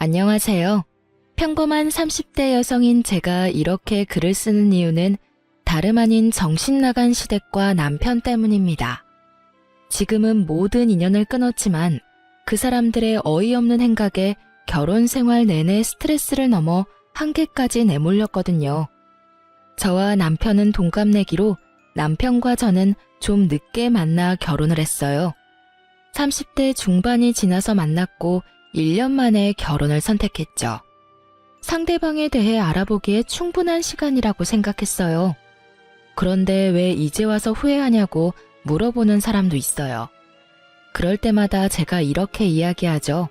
안녕하세요. 평범한 30대 여성인 제가 이렇게 글을 쓰는 이유는 다름 아닌 정신 나간 시댁과 남편 때문입니다. 지금은 모든 인연을 끊었지만 그 사람들의 어이없는 행각에 결혼 생활 내내 스트레스를 넘어 한계까지 내몰렸거든요. 저와 남편은 동갑내기로 남편과 저는 좀 늦게 만나 결혼을 했어요. 30대 중반이 지나서 만났고 1년 만에 결혼을 선택했죠. 상대방에 대해 알아보기에 충분한 시간이라고 생각했어요. 그런데 왜 이제 와서 후회하냐고 물어보는 사람도 있어요. 그럴 때마다 제가 이렇게 이야기하죠.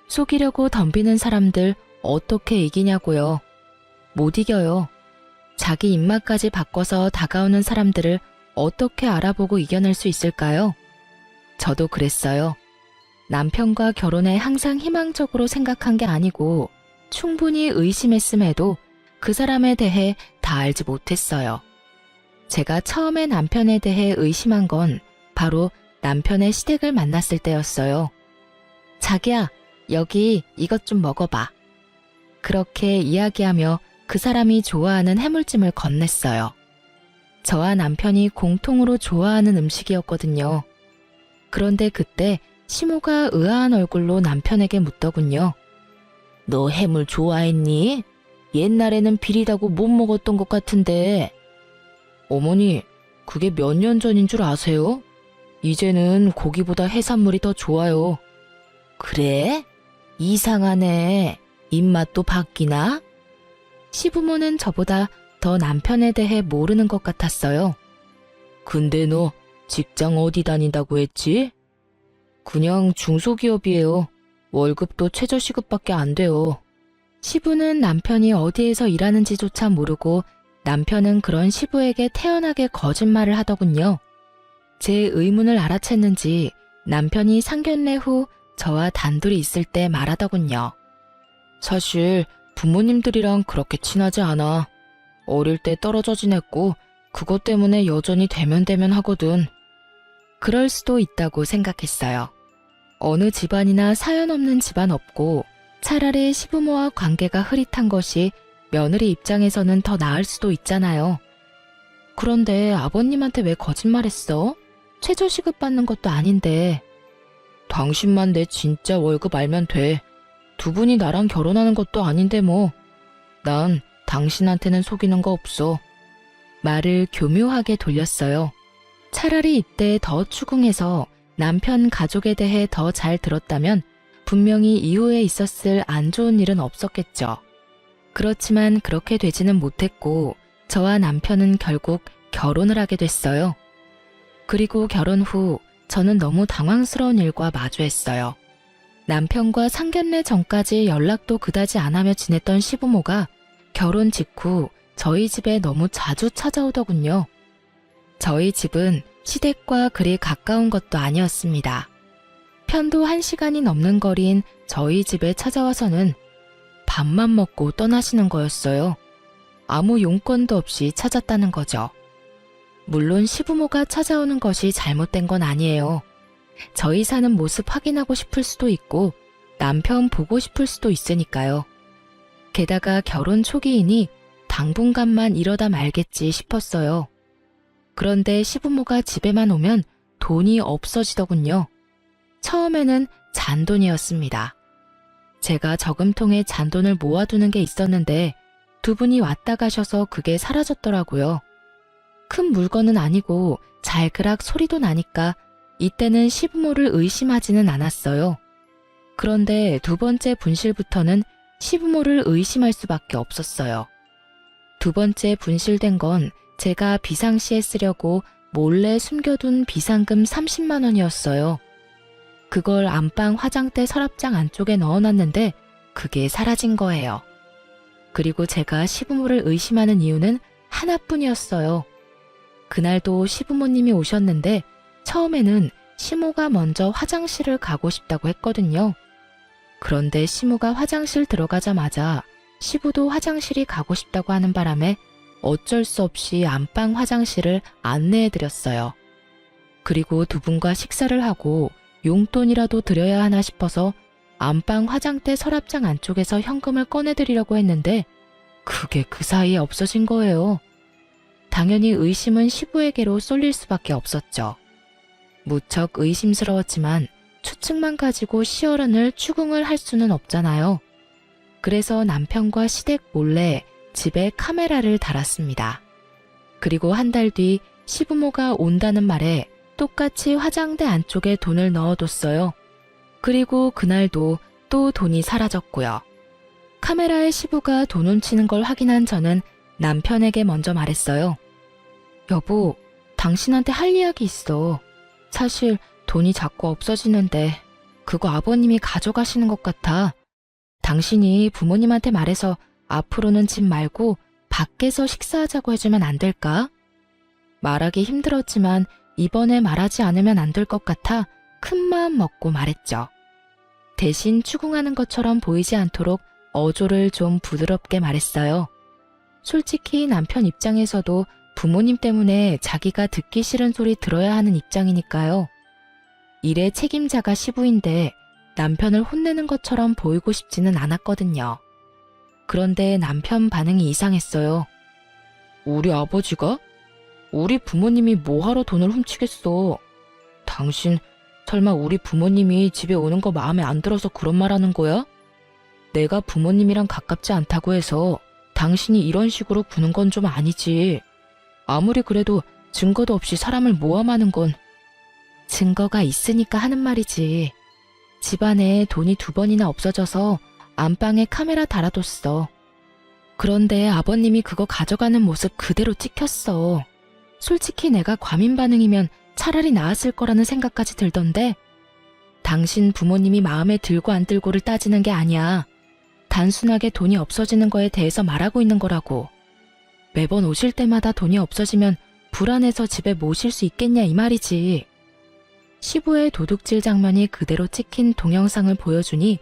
속이려고 덤비는 사람들 어떻게 이기냐고요. 못 이겨요. 자기 입맛까지 바꿔서 다가오는 사람들을 어떻게 알아보고 이겨낼 수 있을까요? 저도 그랬어요. 남편과 결혼에 항상 희망적으로 생각한 게 아니고 충분히 의심했음에도 그 사람에 대해 다 알지 못했어요. 제가 처음에 남편에 대해 의심한 건 바로 남편의 시댁을 만났을 때였어요. 자기야, 여기 이것 좀 먹어봐. 그렇게 이야기하며 그 사람이 좋아하는 해물찜을 건넸어요. 저와 남편이 공통으로 좋아하는 음식이었거든요. 그런데 그때 시모가 의아한 얼굴로 남편에게 묻더군요. 너 해물 좋아했니? 옛날에는 비리다고 못 먹었던 것 같은데. 어머니, 그게 몇 년 전인 줄 아세요? 이제는 고기보다 해산물이 더 좋아요. 그래? 이상하네. 입맛도 바뀌나? 시부모는 저보다 더 남편에 대해 모르는 것 같았어요. 근데 너 직장 어디 다닌다고 했지? 그냥 중소기업이에요. 월급도 최저시급밖에 안 돼요. 시부는 남편이 어디에서 일하는지조차 모르고 남편은 그런 시부에게 태연하게 거짓말을 하더군요. 제 의문을 알아챘는지 남편이 상견례 후 저와 단둘이 있을 때 말하더군요. 사실 부모님들이랑 그렇게 친하지 않아. 어릴 때 떨어져 지냈고 그것 때문에 여전히 대면대면 하거든. 그럴 수도 있다고 생각했어요. 어느 집안이나 사연 없는 집안 없고 차라리 시부모와 관계가 흐릿한 것이 며느리 입장에서는 더 나을 수도 있잖아요. 그런데 아버님한테 왜 거짓말했어? 최저시급 받는 것도 아닌데. 당신만 내 진짜 월급 알면 돼. 두 분이 나랑 결혼하는 것도 아닌데 뭐. 난 당신한테는 속이는 거 없어. 말을 교묘하게 돌렸어요. 차라리 이때 더 추궁해서 남편 가족에 대해 더 잘 들었다면 분명히 이후에 있었을 안 좋은 일은 없었겠죠. 그렇지만 그렇게 되지는 못했고 저와 남편은 결국 결혼을 하게 됐어요. 그리고 결혼 후 저는 너무 당황스러운 일과 마주했어요. 남편과 상견례 전까지 연락도 그다지 안 하며 지냈던 시부모가 결혼 직후 저희 집에 너무 자주 찾아오더군요. 저희 집은 시댁과 그리 가까운 것도 아니었습니다. 편도 1시간이 넘는 거리인 저희 집에 찾아와서는 밥만 먹고 떠나시는 거였어요. 아무 용건도 없이 찾았다는 거죠. 물론 시부모가 찾아오는 것이 잘못된 건 아니에요. 저희 사는 모습 확인하고 싶을 수도 있고 남편 보고 싶을 수도 있으니까요. 게다가 결혼 초기이니 당분간만 이러다 말겠지 싶었어요. 그런데 시부모가 집에만 오면 돈이 없어지더군요. 처음에는 잔돈이었습니다. 제가 저금통에 잔돈을 모아두는 게 있었는데 두 분이 왔다 가셔서 그게 사라졌더라고요. 큰 물건은 아니고 잘그락 소리도 나니까 이때는 시부모를 의심하지는 않았어요. 그런데 두 번째 분실부터는 시부모를 의심할 수밖에 없었어요. 두 번째 분실된 건 제가 비상시에 쓰려고 몰래 숨겨둔 비상금 30만 원이었어요. 그걸 안방 화장대 서랍장 안쪽에 넣어놨는데 그게 사라진 거예요. 그리고 제가 시부모를 의심하는 이유는 하나뿐이었어요. 그날도 시부모님이 오셨는데 처음에는 시모가 먼저 화장실을 가고 싶다고 했거든요. 그런데 시모가 화장실 들어가자마자 시부도 화장실이 가고 싶다고 하는 바람에 어쩔 수 없이 안방 화장실을 안내해드렸어요. 그리고 두 분과 식사를 하고 용돈이라도 드려야 하나 싶어서 안방 화장대 서랍장 안쪽에서 현금을 꺼내드리려고 했는데 그게 그 사이에 없어진 거예요. 당연히 의심은 시부에게로 쏠릴 수밖에 없었죠. 무척 의심스러웠지만 추측만 가지고 시어른을 추궁을 할 수는 없잖아요. 그래서 남편과 시댁 몰래 집에 카메라를 달았습니다. 그리고 한 달 뒤 시부모가 온다는 말에 똑같이 화장대 안쪽에 돈을 넣어뒀어요. 그리고 그날도 또 돈이 사라졌고요. 카메라에 시부가 돈 훔치는 걸 확인한 저는 남편에게 먼저 말했어요. 여보, 당신한테 할 이야기 있어. 사실 돈이 자꾸 없어지는데 그거 아버님이 가져가시는 것 같아. 당신이 부모님한테 말해서 앞으로는 집 말고 밖에서 식사하자고 해주면 안 될까? 말하기 힘들었지만 이번에 말하지 않으면 안 될 것 같아 큰 마음 먹고 말했죠. 대신 추궁하는 것처럼 보이지 않도록 어조를 좀 부드럽게 말했어요. 솔직히 남편 입장에서도 부모님 때문에 자기가 듣기 싫은 소리 들어야 하는 입장이니까요. 일의 책임자가 시부인데 남편을 혼내는 것처럼 보이고 싶지는 않았거든요. 그런데 남편 반응이 이상했어요. 우리 아버지가? 우리 부모님이 뭐하러 돈을 훔치겠어. 당신 설마 우리 부모님이 집에 오는 거 마음에 안 들어서 그런 말 하는 거야? 내가 부모님이랑 가깝지 않다고 해서 당신이 이런 식으로 구는 건 좀 아니지. 아무리 그래도 증거도 없이 사람을 모함하는 건. 증거가 있으니까 하는 말이지. 집안에 돈이 2번이나 없어져서 안방에 카메라 달아뒀어. 그런데 아버님이 그거 가져가는 모습 그대로 찍혔어. 솔직히 내가 과민 반응이면 차라리 나았을 거라는 생각까지 들던데 당신 부모님이 마음에 들고 안 들고를 따지는 게 아니야. 단순하게 돈이 없어지는 거에 대해서 말하고 있는 거라고. 매번 오실 때마다 돈이 없어지면 불안해서 집에 모실 수 있겠냐 이 말이지. 시부의 도둑질 장면이 그대로 찍힌 동영상을 보여주니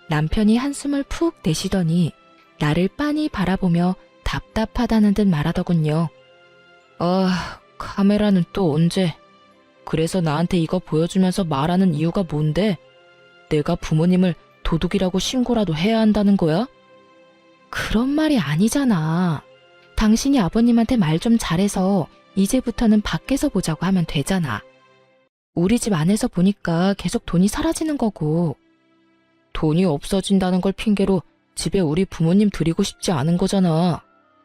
남편이 한숨을 푹 내쉬더니 나를 빤히 바라보며 답답하다는 듯 말하더군요. 아, 카메라는 또 언제? 그래서 나한테 이거 보여주면서 말하는 이유가 뭔데? 내가 부모님을 도둑이라고 신고라도 해야 한다는 거야? 그런 말이 아니잖아. 당신이 아버님한테 말 좀 잘해서 이제부터는 밖에서 보자고 하면 되잖아. 우리 집 안에서 보니까 계속 돈이 사라지는 거고. 돈이 없어진다는 걸 핑계로 집에 우리 부모님 드리고 싶지 않은 거잖아.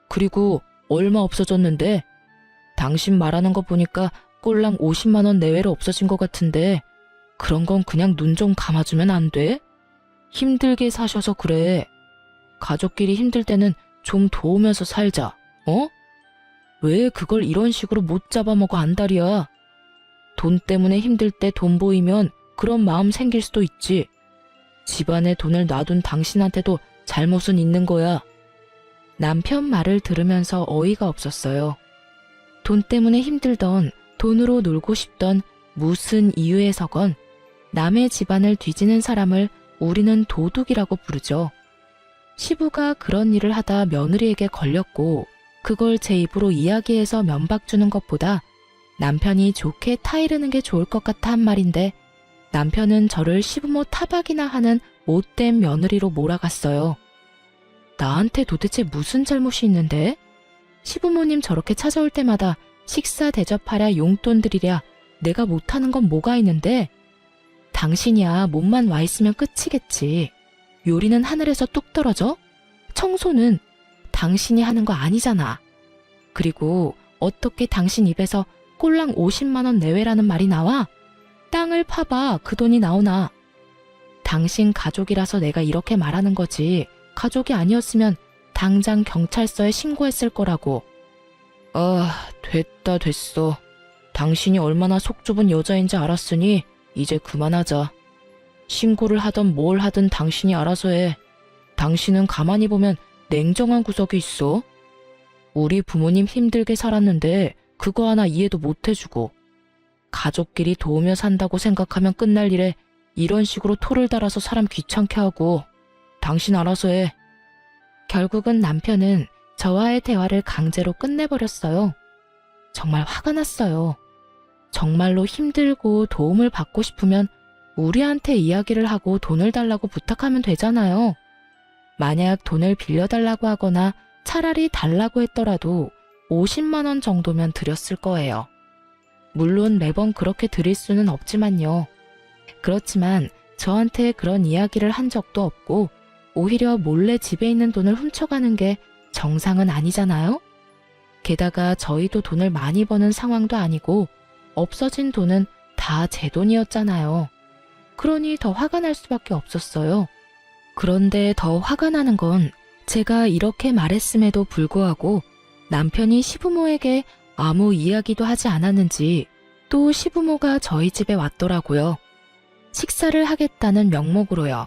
그리고 얼마 없어졌는데? 당신 말하는 거 보니까 꼴랑 50만 원 내외로 없어진 것 같은데 그런 건 그냥 눈 좀 감아주면 안 돼? 힘들게 사셔서 그래. 가족끼리 힘들 때는 좀 도우면서 살자. 어? 왜 그걸 이런 식으로 못 잡아먹어 안달이야. 돈 때문에 힘들 때 돈 보이면 그런 마음 생길 수도 있지. 집안에 돈을 놔둔 당신한테도 잘못은 있는 거야. 남편 말을 들으면서 어이가 없었어요. 돈 때문에 힘들던, 돈으로 놀고 싶던 무슨 이유에서건 남의 집안을 뒤지는 사람을 우리는 도둑이라고 부르죠. 시부가 그런 일을 하다 며느리에게 걸렸고 그걸 제 입으로 이야기해서 면박 주는 것보다 남편이 좋게 타이르는 게 좋을 것 같아 한 말인데 남편은 저를 시부모 타박이나 하는 못된 며느리로 몰아갔어요. 나한테 도대체 무슨 잘못이 있는데? 시부모님 저렇게 찾아올 때마다 식사 대접하랴 용돈 드리랴 내가 못하는 건 뭐가 있는데? 당신이야 몸만 와 있으면 끝이겠지. 요리는 하늘에서 뚝 떨어져? 청소는 당신이 하는 거 아니잖아. 그리고 어떻게 당신 입에서 꼴랑 50만 원 내외라는 말이 나와? 땅을 파봐 그 돈이 나오나. 당신 가족이라서 내가 이렇게 말하는 거지 가족이 아니었으면 당장 경찰서에 신고했을 거라고. 아, 됐어. 당신이 얼마나 속 좁은 여자인지 알았으니 이제 그만하자. 신고를 하던 뭘 하든 당신이 알아서 해. 당신은 가만히 보면 냉정한 구석이 있어. 우리 부모님 힘들게 살았는데 그거 하나 이해도 못 해주고 가족끼리 도우며 산다고 생각하면 끝날 일에 이런 식으로 토를 달아서 사람 귀찮게 하고. 당신 알아서 해. 결국은 남편은 저와의 대화를 강제로 끝내버렸어요. 정말 화가 났어요. 정말로 힘들고 도움을 받고 싶으면 우리한테 이야기를 하고 돈을 달라고 부탁하면 되잖아요. 만약 돈을 빌려달라고 하거나 차라리 달라고 했더라도 50만 원 정도면 드렸을 거예요. 물론 매번 그렇게 드릴 수는 없지만요. 그렇지만 저한테 그런 이야기를 한 적도 없고 오히려 몰래 집에 있는 돈을 훔쳐가는 게 정상은 아니잖아요? 게다가 저희도 돈을 많이 버는 상황도 아니고 없어진 돈은 다 제 돈이었잖아요. 그러니 더 화가 날 수밖에 없었어요. 그런데 더 화가 나는 건 제가 이렇게 말했음에도 불구하고 남편이 시부모에게 아무 이야기도 하지 않았는지 또 시부모가 저희 집에 왔더라고요. 식사를 하겠다는 명목으로요.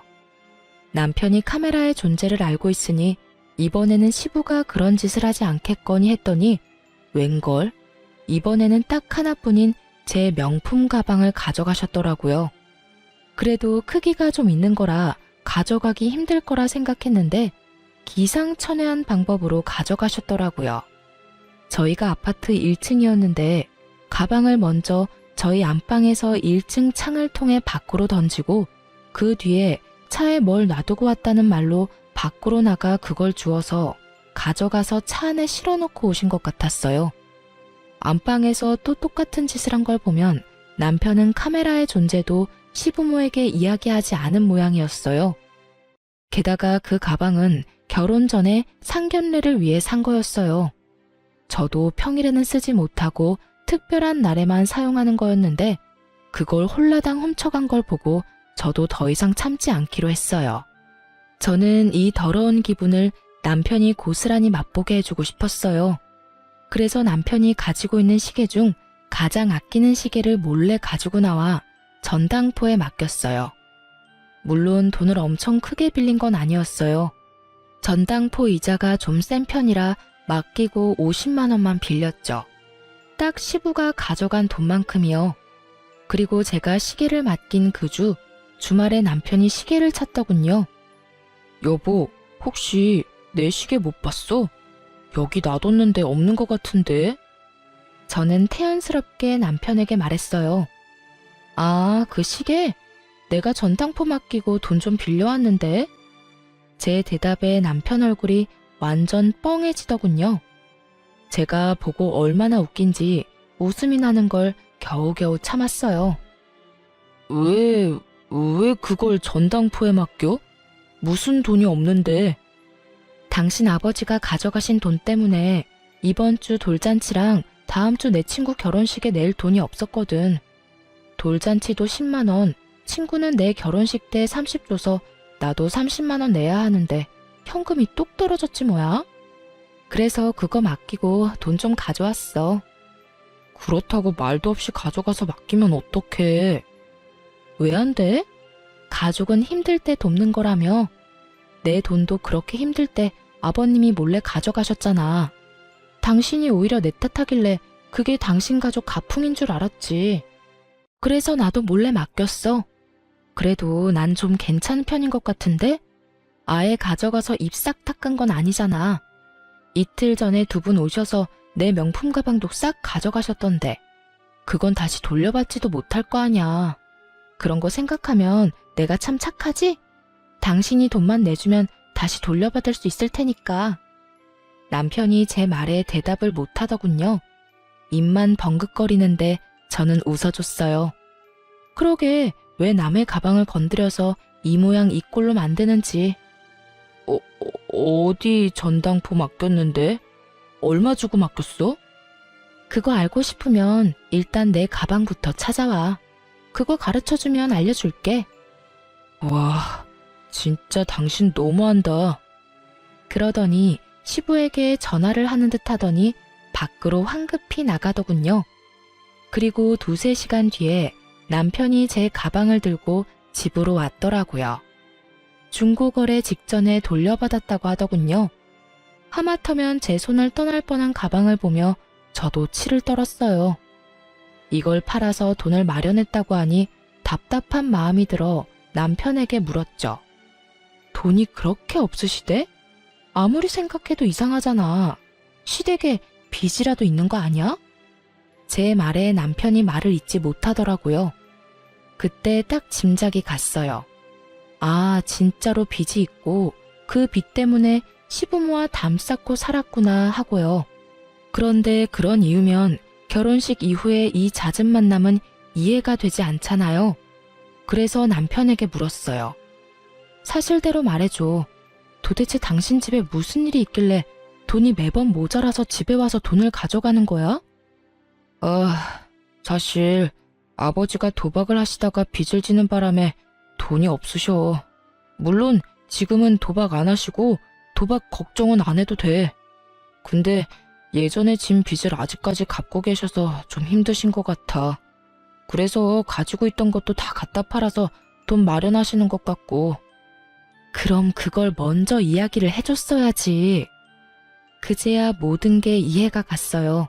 남편이 카메라의 존재를 알고 있으니 이번에는 시부가 그런 짓을 하지 않겠거니 했더니 웬걸? 이번에는 딱 하나뿐인 제 명품 가방을 가져가셨더라고요. 그래도 크기가 좀 있는 거라 가져가기 힘들 거라 생각했는데 기상천외한 방법으로 가져가셨더라고요. 저희가 아파트 1층이었는데 가방을 먼저 저희 안방에서 1층 창을 통해 밖으로 던지고 그 뒤에 차에 뭘 놔두고 왔다는 말로 밖으로 나가 그걸 주워서 가져가서 차 안에 실어놓고 오신 것 같았어요. 안방에서 또 똑같은 짓을 한 걸 보면 남편은 카메라의 존재도 시부모에게 이야기하지 않은 모양이었어요. 게다가 그 가방은 결혼 전에 상견례를 위해 산 거였어요. 저도 평일에는 쓰지 못하고 특별한 날에만 사용하는 거였는데 그걸 홀라당 훔쳐간 걸 보고 저도 더 이상 참지 않기로 했어요. 저는 이 더러운 기분을 남편이 고스란히 맛보게 해주고 싶었어요. 그래서 남편이 가지고 있는 시계 중 가장 아끼는 시계를 몰래 가지고 나와 전당포에 맡겼어요. 물론 돈을 엄청 크게 빌린 건 아니었어요. 전당포 이자가 좀 센 편이라 맡기고 50만 원만 빌렸죠. 딱 시부가 가져간 돈만큼이요. 그리고 제가 시계를 맡긴 그 주말에 남편이 시계를 찾더군요. 여보, 혹시 내 시계 못 봤어? 여기 놔뒀는데 없는 것 같은데? 저는 태연스럽게 남편에게 말했어요. 아, 그 시계? 내가 전당포 맡기고 돈 좀 빌려왔는데? 제 대답에 남편 얼굴이 완전 뻥해지더군요. 제가 보고 얼마나 웃긴지 웃음이 나는 걸 겨우겨우 참았어요. 왜 그걸 전당포에 맡겨? 무슨 돈이 없는데? 당신 아버지가 가져가신 돈 때문에 이번 주 돌잔치랑 다음 주 내 친구 결혼식에 낼 돈이 없었거든. 돌잔치도 10만 원, 친구는 내 결혼식 때 30 줘서 나도 30만 원 내야 하는데 현금이 뚝 떨어졌지 뭐야? 그래서 그거 맡기고 돈 좀 가져왔어. 그렇다고 말도 없이 가져가서 맡기면 어떡해? 왜 안 돼? 가족은 힘들 때 돕는 거라며. 내 돈도 그렇게 힘들 때 아버님이 몰래 가져가셨잖아. 당신이 오히려 내 탓하길래 그게 당신 가족 가풍인 줄 알았지. 그래서 나도 몰래 맡겼어. 그래도 난 좀 괜찮은 편인 것 같은데? 아예 가져가서 입 싹 닦은 건 아니잖아. 이틀 전에 두 분 오셔서 내 명품 가방도 싹 가져가셨던데 그건 다시 돌려받지도 못할 거 아냐. 그런 거 생각하면 내가 참 착하지? 당신이 돈만 내주면 다시 돌려받을 수 있을 테니까. 남편이 제 말에 대답을 못하더군요. 입만 벙긋거리는데 저는 웃어줬어요. 그러게 왜 남의 가방을 건드려서 이 모양 이 꼴로 만드는지. 어디 전당포 맡겼는데? 얼마 주고 맡겼어? 그거 알고 싶으면 일단 내 가방부터 찾아와. 그거 가르쳐주면 알려줄게. 와, 진짜 당신 너무한다. 그러더니 시부에게 전화를 하는 듯 하더니 밖으로 황급히 나가더군요. 그리고 2-3시간 뒤에 남편이 제 가방을 들고 집으로 왔더라고요. 중고거래 직전에 돌려받았다고 하더군요. 하마터면 제 손을 떠날 뻔한 가방을 보며 저도 치를 떨었어요. 이걸 팔아서 돈을 마련했다고 하니 답답한 마음이 들어 남편에게 물었죠. 돈이 그렇게 없으시대? 아무리 생각해도 이상하잖아. 시댁에 빚이라도 있는 거 아니야? 제 말에 남편이 말을 잇지 못하더라고요. 그때 딱 짐작이 갔어요. 아, 진짜로 빚이 있고 그 빚 때문에 시부모와 담 쌓고 살았구나 하고요. 그런데 그런 이유면 결혼식 이후에 이 잦은 만남은 이해가 되지 않잖아요. 그래서 남편에게 물었어요. 사실대로 말해줘. 도대체 당신 집에 무슨 일이 있길래 돈이 매번 모자라서 집에 와서 돈을 가져가는 거야? 사실 아버지가 도박을 하시다가 빚을 지는 바람에 돈이 없으셔. 물론 지금은 도박 안 하시고 도박 걱정은 안 해도 돼. 근데 예전에 진 빚을 아직까지 갚고 계셔서 좀 힘드신 것 같아. 그래서 가지고 있던 것도 다 갖다 팔아서 돈 마련하시는 것 같고. 그럼 그걸 먼저 이야기를 해줬어야지. 그제야 모든 게 이해가 갔어요.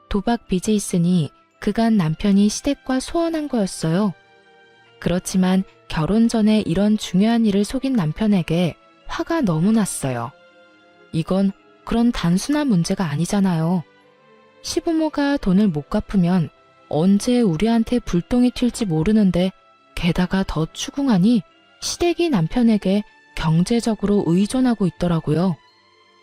도박 빚이 있으니 그간 남편이 시댁과 소원한 거였어요. 그렇지만 결혼 전에 이런 중요한 일을 속인 남편에게 화가 너무 났어요. 이건 그런 단순한 문제가 아니잖아요. 시부모가 돈을 못 갚으면 언제 우리한테 불똥이 튈지 모르는데 게다가 더 추궁하니 시댁이 남편에게 경제적으로 의존하고 있더라고요.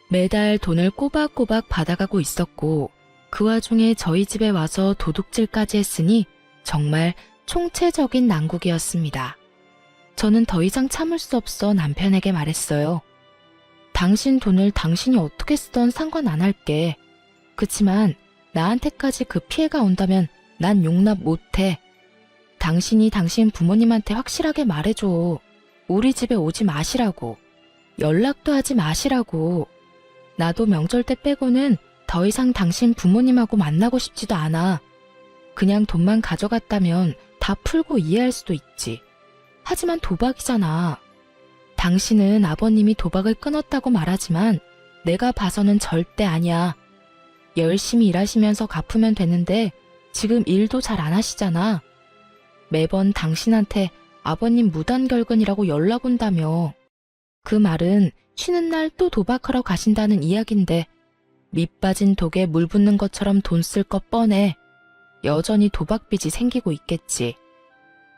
매달 돈을 꼬박꼬박 받아가고 있었고 그 와중에 저희 집에 와서 도둑질까지 했으니 정말 총체적인 난국이었습니다. 저는 더 이상 참을 수 없어 남편에게 말했어요. 당신 돈을 당신이 어떻게 쓰던 상관 안 할게. 그치만 나한테까지 그 피해가 온다면 난 용납 못해. 당신이 당신 부모님한테 확실하게 말해줘. 우리 집에 오지 마시라고. 연락도 하지 마시라고. 나도 명절 때 빼고는 더 이상 당신 부모님하고 만나고 싶지도 않아. 그냥 돈만 가져갔다면 다 풀고 이해할 수도 있지. 하지만 도박이잖아. 당신은 아버님이 도박을 끊었다고 말하지만 내가 봐서는 절대 아니야. 열심히 일하시면서 갚으면 되는데 지금 일도 잘 안 하시잖아. 매번 당신한테 아버님 무단결근이라고 연락 온다며. 그 말은 쉬는 날 또 도박하러 가신다는 이야긴데 밑 빠진 독에 물 붓는 것처럼 돈 쓸 것 뻔해. 여전히 도박빚이 생기고 있겠지.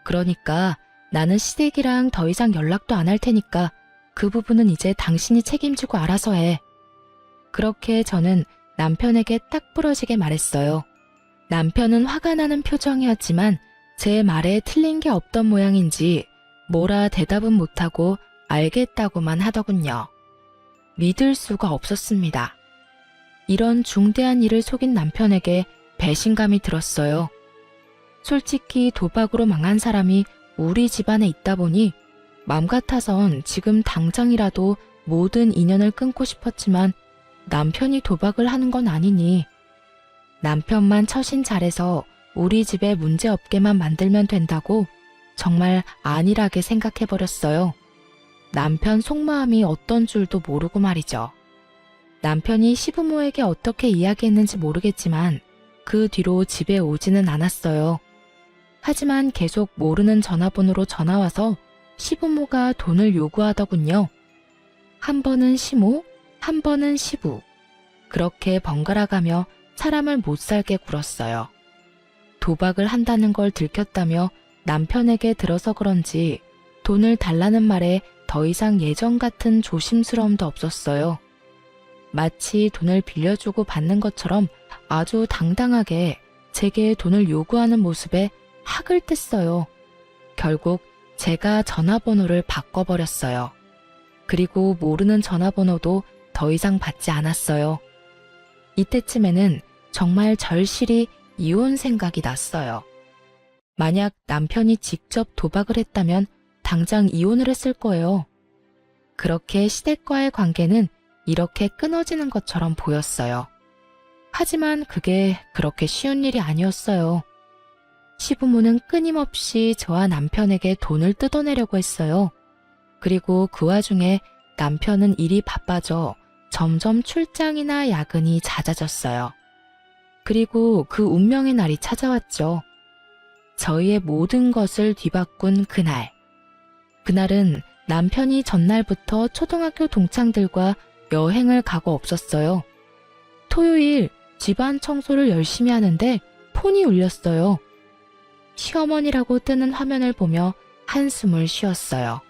그러니까 나는 시댁이랑 더 이상 연락도 안 할 테니까 그 부분은 이제 당신이 책임지고 알아서 해. 그렇게 저는 남편에게 딱 부러지게 말했어요. 남편은 화가 나는 표정이었지만 제 말에 틀린 게 없던 모양인지 뭐라 대답은 못하고 알겠다고만 하더군요. 믿을 수가 없었습니다. 이런 중대한 일을 속인 남편에게 배신감이 들었어요. 솔직히 도박으로 망한 사람이 우리 집안에 있다 보니 맘 같아선 지금 당장이라도 모든 인연을 끊고 싶었지만 남편이 도박을 하는 건 아니니 남편만 처신 잘해서 우리 집에 문제 없게만 만들면 된다고 정말 안일하게 생각해버렸어요. 남편 속마음이 어떤 줄도 모르고 말이죠. 남편이 시부모에게 어떻게 이야기했는지 모르겠지만 그 뒤로 집에 오지는 않았어요. 하지만 계속 모르는 전화번호로 전화와서 시부모가 돈을 요구하더군요. 한 번은 시모, 한 번은 시부. 그렇게 번갈아가며 사람을 못 살게 굴었어요. 도박을 한다는 걸 들켰다며 남편에게 들어서 그런지 돈을 달라는 말에 더 이상 예전 같은 조심스러움도 없었어요. 마치 돈을 빌려주고 받는 것처럼 아주 당당하게 제게 돈을 요구하는 모습에 학을 뗐어요. 결국 제가 전화번호를 바꿔버렸어요. 그리고 모르는 전화번호도 더 이상 받지 않았어요. 이때쯤에는 정말 절실히 이혼 생각이 났어요. 만약 남편이 직접 도박을 했다면 당장 이혼을 했을 거예요. 그렇게 시댁과의 관계는 이렇게 끊어지는 것처럼 보였어요. 하지만 그게 그렇게 쉬운 일이 아니었어요. 시부모는 끊임없이 저와 남편에게 돈을 뜯어내려고 했어요. 그리고 그 와중에 남편은 일이 바빠져 점점 출장이나 야근이 잦아졌어요. 그리고 그 운명의 날이 찾아왔죠. 저희의 모든 것을 뒤바꾼 그날. 그날은 남편이 전날부터 초등학교 동창들과 여행을 가고 없었어요. 토요일 집안 청소를 열심히 하는데 폰이 울렸어요. 시어머니라고 뜨는 화면을 보며 한숨을 쉬었어요.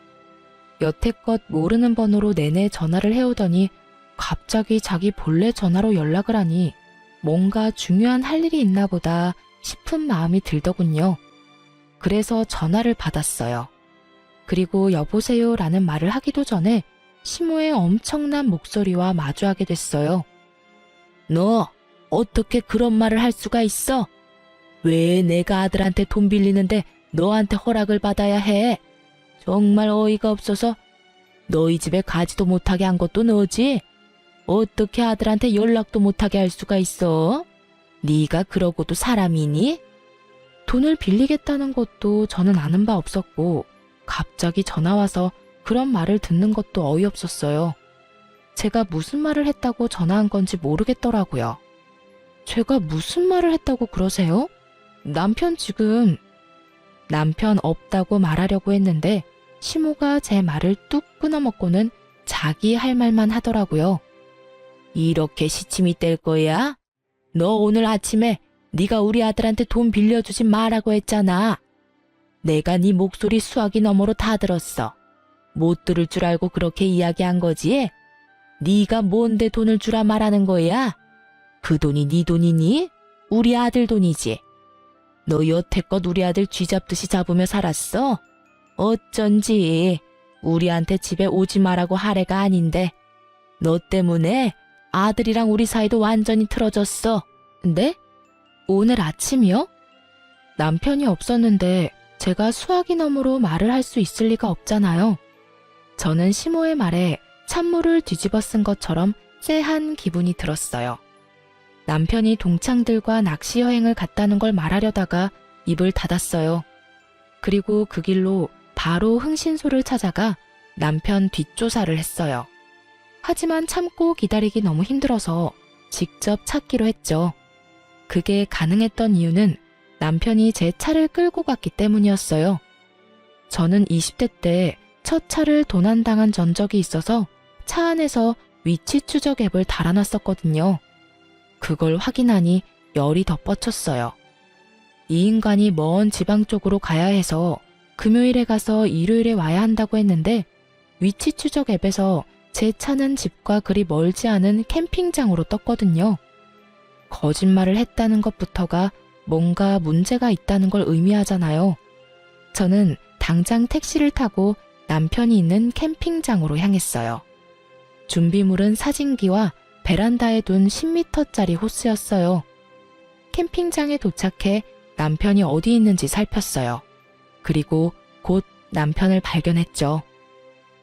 여태껏 모르는 번호로 내내 전화를 해오더니 갑자기 자기 본래 전화로 연락을 하니 뭔가 중요한 할 일이 있나 보다 싶은 마음이 들더군요. 그래서 전화를 받았어요. 그리고 여보세요 라는 말을 하기도 전에 시모의 엄청난 목소리와 마주하게 됐어요. 너 어떻게 그런 말을 할 수가 있어? 왜 내가 아들한테 돈 빌리는데 너한테 허락을 받아야 해? 정말 어이가 없어서 너희 집에 가지도 못하게 한 것도 너지? 어떻게 아들한테 연락도 못하게 할 수가 있어? 네가 그러고도 사람이니? 돈을 빌리겠다는 것도 저는 아는 바 없었고 갑자기 전화와서 그런 말을 듣는 것도 어이없었어요. 제가 무슨 말을 했다고 전화한 건지 모르겠더라고요. 제가 무슨 말을 했다고 그러세요? 남편 없다고 말하려고 했는데 시모가 제 말을 뚝 끊어먹고는 자기 할 말만 하더라고요. 이렇게 시침이 뗄 거야? 너 오늘 아침에 네가 우리 아들한테 돈 빌려주지 말라고 했잖아. 내가 네 목소리 수화기 너머로 다 들었어. 못 들을 줄 알고 그렇게 이야기한 거지? 네가 뭔데 돈을 주라 말하는 거야? 그 돈이 네 돈이니? 우리 아들 돈이지. 너 여태껏 우리 아들 쥐잡듯이 잡으며 살았어? 어쩐지 우리한테 집에 오지 말라고 하래가 아닌데 너 때문에 아들이랑 우리 사이도 완전히 틀어졌어. 근데 오늘 아침이요? 남편이 없었는데 제가 수화기 너머로 말을 할 수 있을 리가 없잖아요. 저는 시모의 말에 찬물을 뒤집어 쓴 것처럼 쎄한 기분이 들었어요. 남편이 동창들과 낚시 여행을 갔다는 걸 말하려다가 입을 닫았어요. 그리고 그 길로 바로 흥신소를 찾아가 남편 뒷조사를 했어요. 하지만 참고 기다리기 너무 힘들어서 직접 찾기로 했죠. 그게 가능했던 이유는 남편이 제 차를 끌고 갔기 때문이었어요. 저는 20대 때 첫 차를 도난당한 전적이 있어서 차 안에서 위치 추적 앱을 달아놨었거든요. 그걸 확인하니 열이 더 뻗쳤어요. 이 인간이 먼 지방 쪽으로 가야 해서 금요일에 가서 일요일에 와야 한다고 했는데 위치 추적 앱에서 제 차는 집과 그리 멀지 않은 캠핑장으로 떴거든요. 거짓말을 했다는 것부터가 뭔가 문제가 있다는 걸 의미하잖아요. 저는 당장 택시를 타고 남편이 있는 캠핑장으로 향했어요. 준비물은 사진기와 베란다에 둔 10m짜리 호스였어요. 캠핑장에 도착해 남편이 어디 있는지 살폈어요. 그리고 곧 남편을 발견했죠.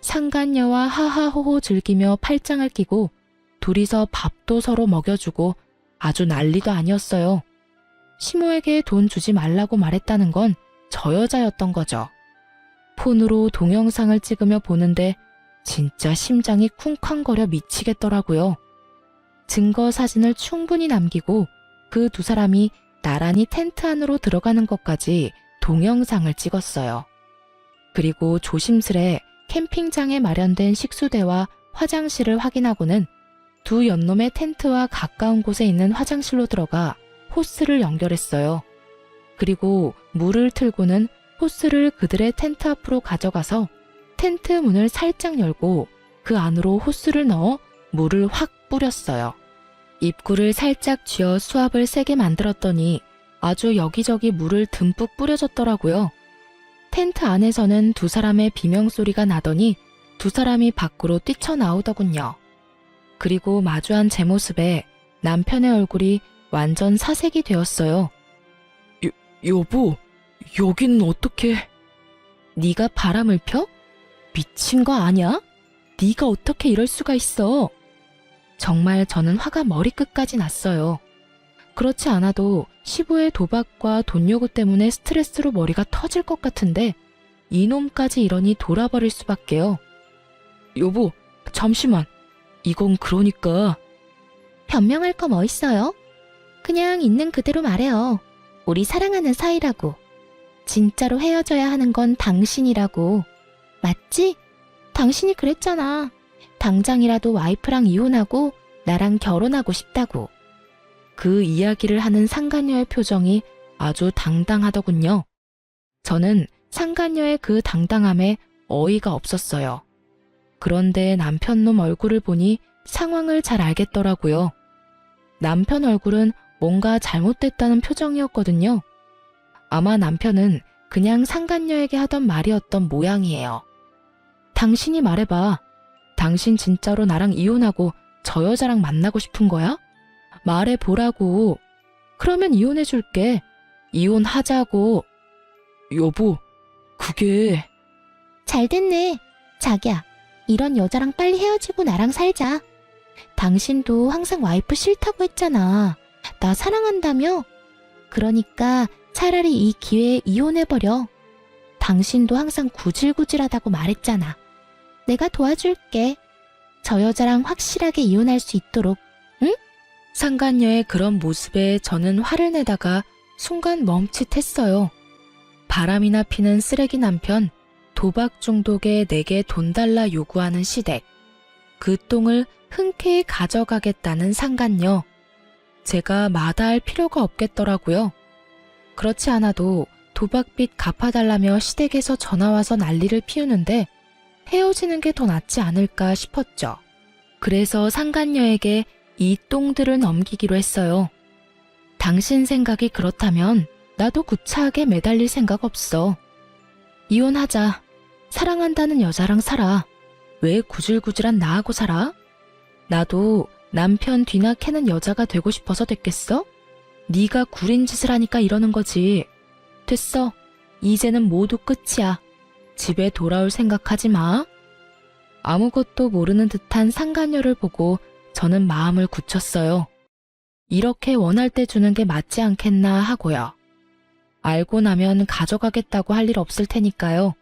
상간녀와 하하호호 즐기며 팔짱을 끼고 둘이서 밥도 서로 먹여주고 아주 난리도 아니었어요. 시모에게 돈 주지 말라고 말했다는 건 저 여자였던 거죠. 폰으로 동영상을 찍으며 보는데 진짜 심장이 쿵쾅거려 미치겠더라고요. 증거 사진을 충분히 남기고 그 두 사람이 나란히 텐트 안으로 들어가는 것까지 동영상을 찍었어요. 그리고 조심스레 캠핑장에 마련된 식수대와 화장실을 확인하고는 두 연놈의 텐트와 가까운 곳에 있는 화장실로 들어가 호스를 연결했어요. 그리고 물을 틀고는 호스를 그들의 텐트 앞으로 가져가서 텐트 문을 살짝 열고 그 안으로 호스를 넣어 물을 확 뿌렸어요. 입구를 살짝 쥐어 수압을 세게 만들었더니 아주 여기저기 물을 듬뿍 뿌려줬더라고요. 텐트 안에서는 두 사람의 비명소리가 나더니 두 사람이 밖으로 뛰쳐나오더군요. 그리고 마주한 제 모습에 남편의 얼굴이 완전 사색이 되었어요. 여보, 여기는 어떻게... 네가 바람을 펴? 미친 거 아냐? 네가 어떻게 이럴 수가 있어? 정말 저는 화가 머리끝까지 났어요. 그렇지 않아도 시부의 도박과 돈 요구 때문에 스트레스로 머리가 터질 것 같은데 이놈까지 이러니 돌아버릴 수밖에요. 여보, 잠시만. 이건 그러니까... 변명할 거 뭐 있어요? 그냥 있는 그대로 말해요. 우리 사랑하는 사이라고. 진짜로 헤어져야 하는 건 당신이라고. 맞지? 당신이 그랬잖아. 당장이라도 와이프랑 이혼하고 나랑 결혼하고 싶다고. 그 이야기를 하는 상간녀의 표정이 아주 당당하더군요. 저는 상간녀의 그 당당함에 어이가 없었어요. 그런데 남편놈 얼굴을 보니 상황을 잘 알겠더라고요. 남편 얼굴은 뭔가 잘못됐다는 표정이었거든요. 아마 남편은 그냥 상간녀에게 하던 말이었던 모양이에요. 당신이 말해봐. 당신 진짜로 나랑 이혼하고 저 여자랑 만나고 싶은 거야? 말해보라고. 그러면 이혼해줄게. 이혼하자고. 여보, 그게... 잘됐네. 자기야, 이런 여자랑 빨리 헤어지고 나랑 살자. 당신도 항상 와이프 싫다고 했잖아. 나 사랑한다며? 그러니까 차라리 이 기회에 이혼해버려. 당신도 항상 구질구질하다고 말했잖아. 내가 도와줄게. 저 여자랑 확실하게 이혼할 수 있도록. 응? 상간녀의 그런 모습에 저는 화를 내다가 순간 멈칫했어요. 바람이나 피는 쓰레기 남편, 도박 중독에 내게 돈 달라 요구하는 시댁, 그 똥을 흔쾌히 가져가겠다는 상간녀. 제가 마다할 필요가 없겠더라고요. 그렇지 않아도 도박빚 갚아달라며 시댁에서 전화와서 난리를 피우는데 헤어지는 게 더 낫지 않을까 싶었죠. 그래서 상간녀에게 이 똥들을 넘기기로 했어요. 당신 생각이 그렇다면 나도 구차하게 매달릴 생각 없어. 이혼하자. 사랑한다는 여자랑 살아. 왜 구질구질한 나하고 살아? 나도 남편 뒤나 캐는 여자가 되고 싶어서 됐겠어? 네가 구린 짓을 하니까 이러는 거지. 됐어. 이제는 모두 끝이야. 집에 돌아올 생각하지 마. 아무것도 모르는 듯한 상간녀를 보고 저는 마음을 굳혔어요. 이렇게 원할 때 주는 게 맞지 않겠나 하고요. 알고 나면 가져가겠다고 할 일 없을 테니까요.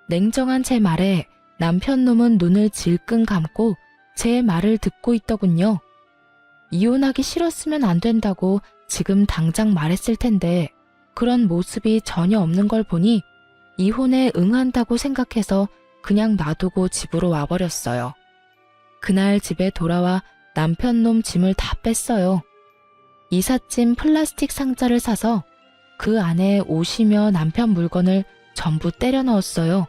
냉정한 제 말에 남편놈은 눈을 질끈 감고 제 말을 듣고 있더군요. 이혼하기 싫었으면 안 된다고 지금 당장 말했을 텐데 그런 모습이 전혀 없는 걸 보니 이혼에 응한다고 생각해서 그냥 놔두고 집으로 와버렸어요. 그날 집에 돌아와 남편놈 짐을 다 뺐어요. 이삿짐 플라스틱 상자를 사서 그 안에 옷이며 남편 물건을 전부 때려 넣었어요.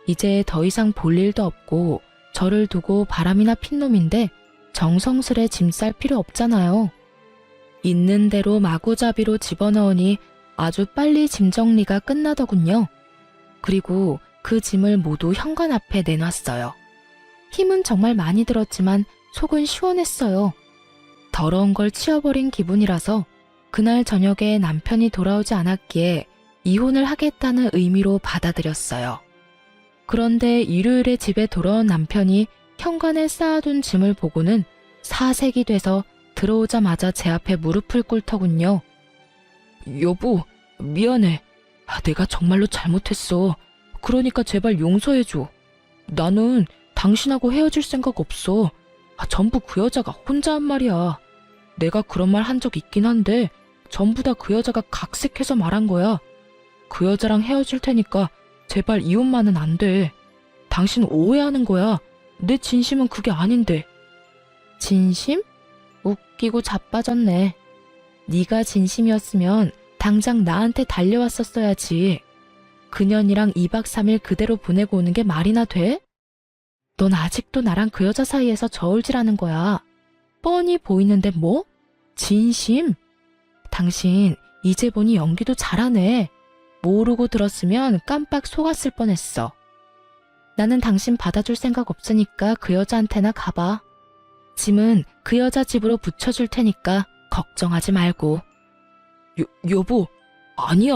이제 더 이상 볼 일도 없고 저를 두고 바람이나 핀 놈인데 정성스레 짐 쌀 필요 없잖아요. 있는 대로 마구잡이로 집어넣으니 아주 빨리 짐 정리가 끝나더군요. 그리고 그 짐을 모두 현관 앞에 내놨어요. 힘은 정말 많이 들었지만 속은 시원했어요. 더러운 걸 치워버린 기분이라서 그날 저녁에 남편이 돌아오지 않았기에 이혼을 하겠다는 의미로 받아들였어요. 그런데 일요일에 집에 돌아온 남편이 현관에 쌓아둔 짐을 보고는 사색이 돼서 들어오자마자 제 앞에 무릎을 꿇더군요. 여보, 미안해. 내가 정말로 잘못했어. 그러니까 제발 용서해줘. 나는 당신하고 헤어질 생각 없어. 전부 그 여자가 혼자 한 말이야. 내가 그런 말 한 적 있긴 한데 전부 다 그 여자가 각색해서 말한 거야. 그 여자랑 헤어질 테니까 제발 이혼만은 안 돼. 당신 오해하는 거야. 내 진심은 그게 아닌데. 진심? 웃기고 자빠졌네. 네가 진심이었으면 당장 나한테 달려왔었어야지. 그년이랑 2박 3일 그대로 보내고 오는 게 말이나 돼? 넌 아직도 나랑 그 여자 사이에서 저울질하는 거야. 뻔히 보이는데 뭐? 진심? 당신 이제 보니 연기도 잘하네. 모르고 들었으면 깜빡 속았을 뻔했어. 나는 당신 받아줄 생각 없으니까 그 여자한테나 가봐. 짐은 그 여자 집으로 붙여줄 테니까 걱정하지 말고. 여보, 아니야.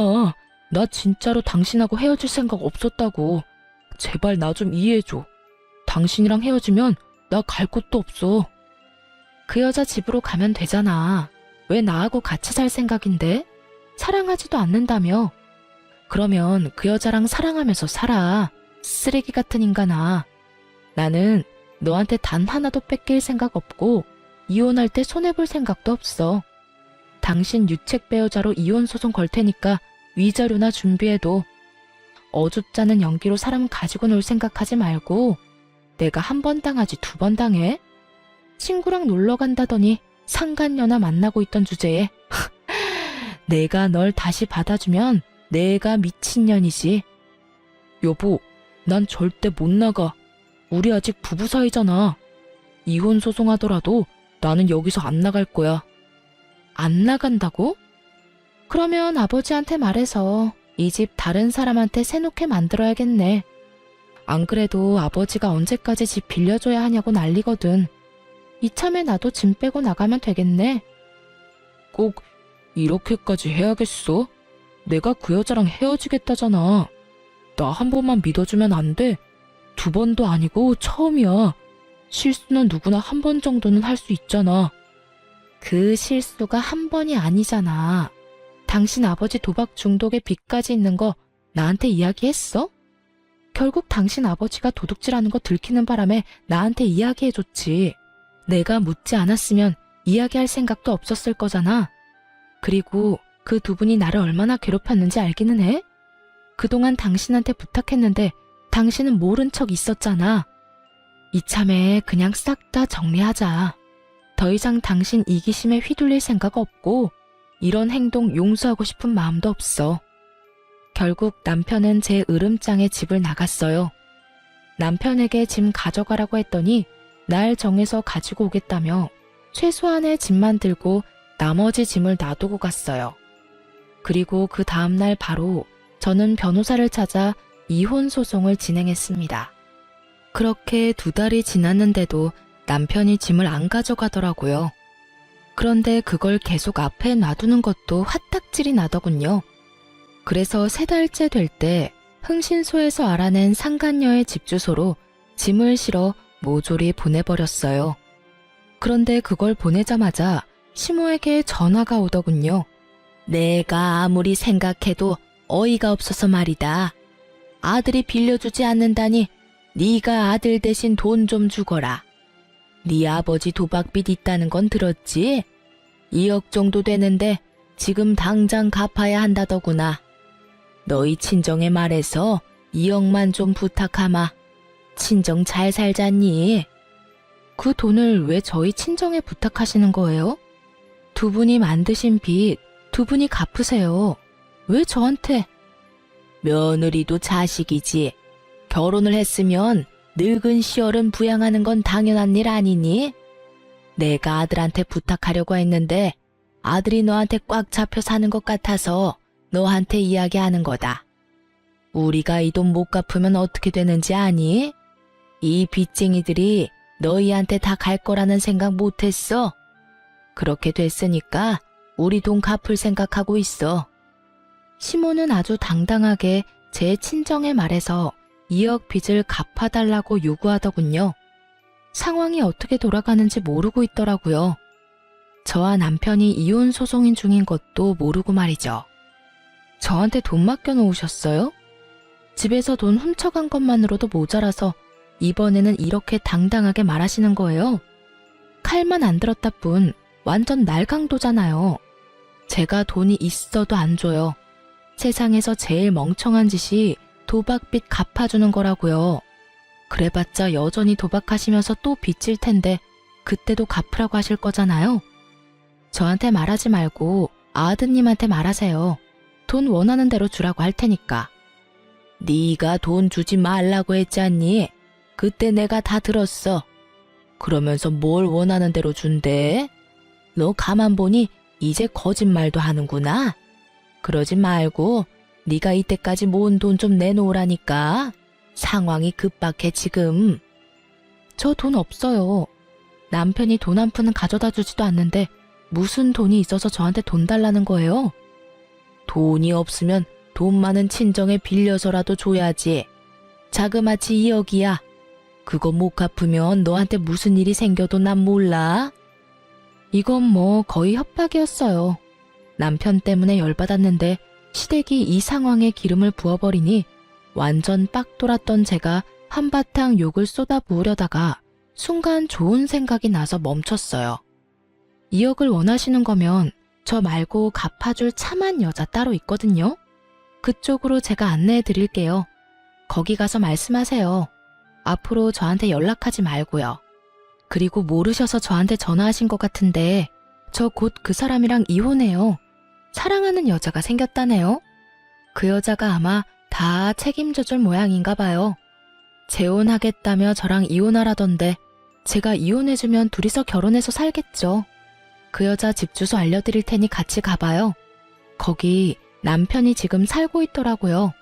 나 진짜로 당신하고 헤어질 생각 없었다고. 제발 나 좀 이해해줘. 당신이랑 헤어지면 나 갈 곳도 없어. 그 여자 집으로 가면 되잖아. 왜 나하고 같이 살 생각인데? 사랑하지도 않는다며. 그러면 그 여자랑 사랑하면서 살아. 쓰레기 같은 인간아. 나는 너한테 단 하나도 뺏길 생각 없고 이혼할 때 손해볼 생각도 없어. 당신 유책 배우자로 이혼 소송 걸 테니까 위자료나 준비해도. 어줍잖은 연기로 사람 가지고 놀 생각하지 말고 내가 한 번 당하지 2번 당해? 친구랑 놀러 간다더니 상간녀나 만나고 있던 주제에 내가 널 다시 받아주면 내가 미친년이지. 여보, 난 절대 못 나가. 우리 아직 부부 사이잖아. 이혼 소송하더라도 나는 여기서 안 나갈 거야. 안 나간다고? 그러면 아버지한테 말해서 이 집 다른 사람한테 세놓게 만들어야겠네. 안 그래도 아버지가 언제까지 집 빌려줘야 하냐고 난리거든. 이참에 나도 짐 빼고 나가면 되겠네. 꼭 이렇게까지 해야겠어? 내가 그 여자랑 헤어지겠다잖아. 나 한 번만 믿어주면 안 돼? 2번도 아니고 처음이야. 실수는 누구나 한 번 정도는 할 수 있잖아. 그 실수가 한 번이 아니잖아. 당신 아버지 도박 중독에 빚까지 있는 거 나한테 이야기했어? 결국 당신 아버지가 도둑질하는 거 들키는 바람에 나한테 이야기해줬지. 내가 묻지 않았으면 이야기할 생각도 없었을 거잖아. 그리고 그 2분이 나를 얼마나 괴롭혔는지 알기는 해? 그동안 당신한테 부탁했는데 당신은 모른 척 있었잖아. 이참에 그냥 싹 다 정리하자. 더 이상 당신 이기심에 휘둘릴 생각 없고 이런 행동 용서하고 싶은 마음도 없어. 결국 남편은 제 으름장에 집을 나갔어요. 남편에게 짐 가져가라고 했더니 날 정해서 가지고 오겠다며 최소한의 짐만 들고 나머지 짐을 놔두고 갔어요. 그리고 그 다음날 바로 저는 변호사를 찾아 이혼 소송을 진행했습니다. 그렇게 2달이 지났는데도 남편이 짐을 안 가져가더라고요. 그런데 그걸 계속 앞에 놔두는 것도 화딱질이 나더군요. 그래서 3달째 될 때 흥신소에서 알아낸 상간녀의 집 주소로 짐을 실어 모조리 보내버렸어요. 그런데 그걸 보내자마자 시모에게 전화가 오더군요. 내가 아무리 생각해도 어이가 없어서 말이다. 아들이 빌려주지 않는다니 네가 아들 대신 돈 좀 주거라. 네 아버지 도박빚 있다는 건 들었지? 2억 정도 되는데 지금 당장 갚아야 한다더구나. 너희 친정에 말해서 2억만 좀 부탁하마. 친정 잘 살잖니? 그 돈을 왜 저희 친정에 부탁하시는 거예요? 2분이 만드신 빚 2분이 갚으세요. 왜 저한테? 며느리도 자식이지. 결혼을 했으면 늙은 시어른 부양하는 건 당연한 일 아니니? 내가 아들한테 부탁하려고 했는데 아들이 너한테 꽉 잡혀 사는 것 같아서 너한테 이야기하는 거다. 우리가 이 돈 못 갚으면 어떻게 되는지 아니? 이 빚쟁이들이 너희한테 다 갈 거라는 생각 못했어? 그렇게 됐으니까 우리 돈 갚을 생각하고 있어. 시모는 아주 당당하게 제 친정에 말해서 2억 빚을 갚아달라고 요구하더군요. 상황이 어떻게 돌아가는지 모르고 있더라고요. 저와 남편이 이혼 소송인 중인 것도 모르고 말이죠. 저한테 돈 맡겨놓으셨어요? 집에서 돈 훔쳐간 것만으로도 모자라서 이번에는 이렇게 당당하게 말하시는 거예요. 칼만 안 들었다 뿐 완전 날강도잖아요. 제가 돈이 있어도 안 줘요. 세상에서 제일 멍청한 짓이 도박빚 갚아주는 거라고요. 그래봤자 여전히 도박하시면서 또 빚질 텐데 그때도 갚으라고 하실 거잖아요. 저한테 말하지 말고 아드님한테 말하세요. 돈 원하는 대로 주라고 할 테니까. 네가 돈 주지 말라고 했잖니? 그때 내가 다 들었어. 그러면서 뭘 원하는 대로 준대? 너 가만 보니 이제 거짓말도 하는구나. 그러지 말고 네가 이때까지 모은 돈 좀 내놓으라니까. 상황이 급박해 지금. 저 돈 없어요. 남편이 돈 한 푼은 가져다 주지도 않는데 무슨 돈이 있어서 저한테 돈 달라는 거예요? 돈이 없으면 돈 많은 친정에 빌려서라도 줘야지. 자그마치 2억이야. 그거 못 갚으면 너한테 무슨 일이 생겨도 난 몰라. 이건 뭐 거의 협박이었어요. 남편 때문에 열받았는데 시댁이 이 상황에 기름을 부어버리니 완전 빡 돌았던 제가 한바탕 욕을 쏟아부으려다가 순간 좋은 생각이 나서 멈췄어요. 2억을 원하시는 거면 저 말고 갚아줄 참한 여자 따로 있거든요. 그쪽으로 제가 안내해 드릴게요. 거기 가서 말씀하세요. 앞으로 저한테 연락하지 말고요. 그리고 모르셔서 저한테 전화하신 것 같은데 저 곧 그 사람이랑 이혼해요. 사랑하는 여자가 생겼다네요. 그 여자가 아마 다 책임져줄 모양인가 봐요. 재혼하겠다며 저랑 이혼하라던데 제가 이혼해주면 둘이서 결혼해서 살겠죠. 그 여자 집 주소 알려드릴 테니 같이 가봐요. 거기 남편이 지금 살고 있더라고요.